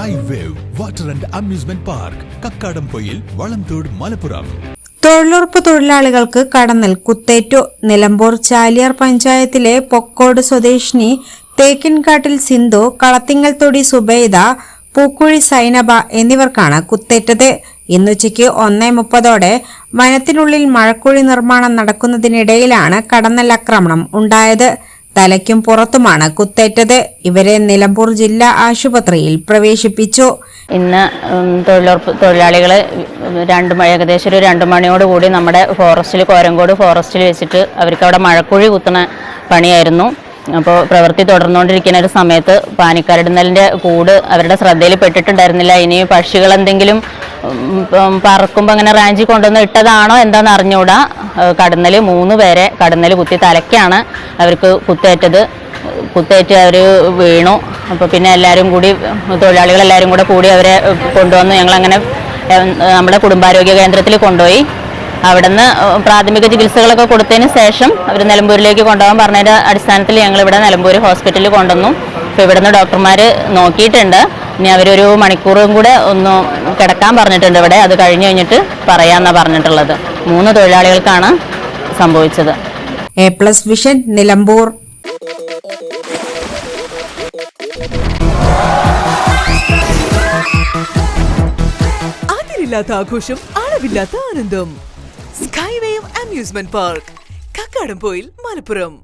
Sky Wave Water and Amusement Park, Kakkadampoyil, Valamthode, Malappuram. തൊഴിലുറപ്പ് തൊഴിലാളികൾക്ക് കടന്നൽ കുത്തേറ്റു. നിലമ്പൂർ ചാലിയാർ പഞ്ചായത്തിലെ പൊക്കോട് സ്വദേശിനി തേക്കിൻകാട്ടിൽ സിന്ധു, കളത്തിങ്ങൽ തൊടി സുബൈദ, പൂക്കുഴി സൈനബ എന്നിവർക്കാണ് കുത്തേറ്റത്. ഇന്നുച്ചയ്ക്ക് 1:30 വനത്തിനുള്ളിൽ മഴക്കുഴി നിർമ്മാണം നടക്കുന്നതിനിടയിലാണ് കടന്നൽ ആക്രമണം ഉണ്ടായത്. തലയ്ക്കും പുറത്തുമാണ് കുത്തേറ്റത്. ഇവരെ നിലമ്പൂർ ജില്ലാ ആശുപത്രിയിൽ പ്രവേശിപ്പിച്ചു. ഇന്ന് തൊഴിലുറപ്പ് തൊഴിലാളികൾ ഏകദേശം ഒരു 2 മണിയോടുകൂടി നമ്മുടെ ഫോറസ്റ്റിൽ, കോരങ്കോട് ഫോറസ്റ്റിൽ വെച്ചിട്ട് അവർക്ക് അവിടെ മഴക്കുഴി കുത്തുന്ന പണിയായിരുന്നു. അപ്പോൾ പ്രവൃത്തി തുടർന്നുകൊണ്ടിരിക്കുന്ന ഒരു സമയത്ത് പാനിക്കരടുന്നലിൻ്റെ കൂട് അവരുടെ ശ്രദ്ധയിൽ പെട്ടിട്ടുണ്ടായിരുന്നില്ല. ഇനി പക്ഷികൾ എന്തെങ്കിലും പറക്കുമ്പോൾ അങ്ങനെ റാഞ്ചി കൊണ്ടുവന്ന് ഇട്ടതാണോ എന്താണെന്ന് അറിഞ്ഞുകൂടാ. കടന്നൽ 3 പേരെ കടന്നൽ കുത്തി തലയ്ക്കാണ് അവർക്ക് കുത്തേറ്റ് അവർ വീണു. അപ്പോൾ പിന്നെ തൊഴിലാളികളെല്ലാവരും കൂടി അവരെ കൊണ്ടുവന്നു. ഞങ്ങളങ്ങനെ നമ്മുടെ കുടുംബാരോഗ്യ കേന്ദ്രത്തിൽ കൊണ്ടുപോയി. അവിടുന്ന് പ്രാഥമിക ചികിത്സകളൊക്കെ കൊടുത്തതിന് ശേഷം അവർ നിലമ്പൂരിലേക്ക് കൊണ്ടുപോകാൻ പറഞ്ഞതിൻ്റെ അടിസ്ഥാനത്തിൽ ഞങ്ങളിവിടെ നിലമ്പൂർ ഹോസ്പിറ്റലിൽ കൊണ്ടുവന്നു. അപ്പോൾ ഇവിടുന്ന് ഡോക്ടർമാർ നോക്കിയിട്ടുണ്ട്. ഇനി അവരൊരു മണിക്കൂറും കൂടെ ഒന്ന് കിടക്കാൻ പറഞ്ഞിട്ടുണ്ട് ഇവിടെ. അത് കഴിഞ്ഞിട്ട് പറയാമെന്നാണ് പറഞ്ഞിട്ടുള്ളത്. 3 തൊഴിലാളികൾക്കാണ് സംഭവിച്ചത്. A+ vision Nilambur. അതിരില്ലാത്ത ആഘോഷം, അളവില്ലാത്ത ആനന്ദം. Sky wave amusement park, Kakkadampoyil, Malappuram.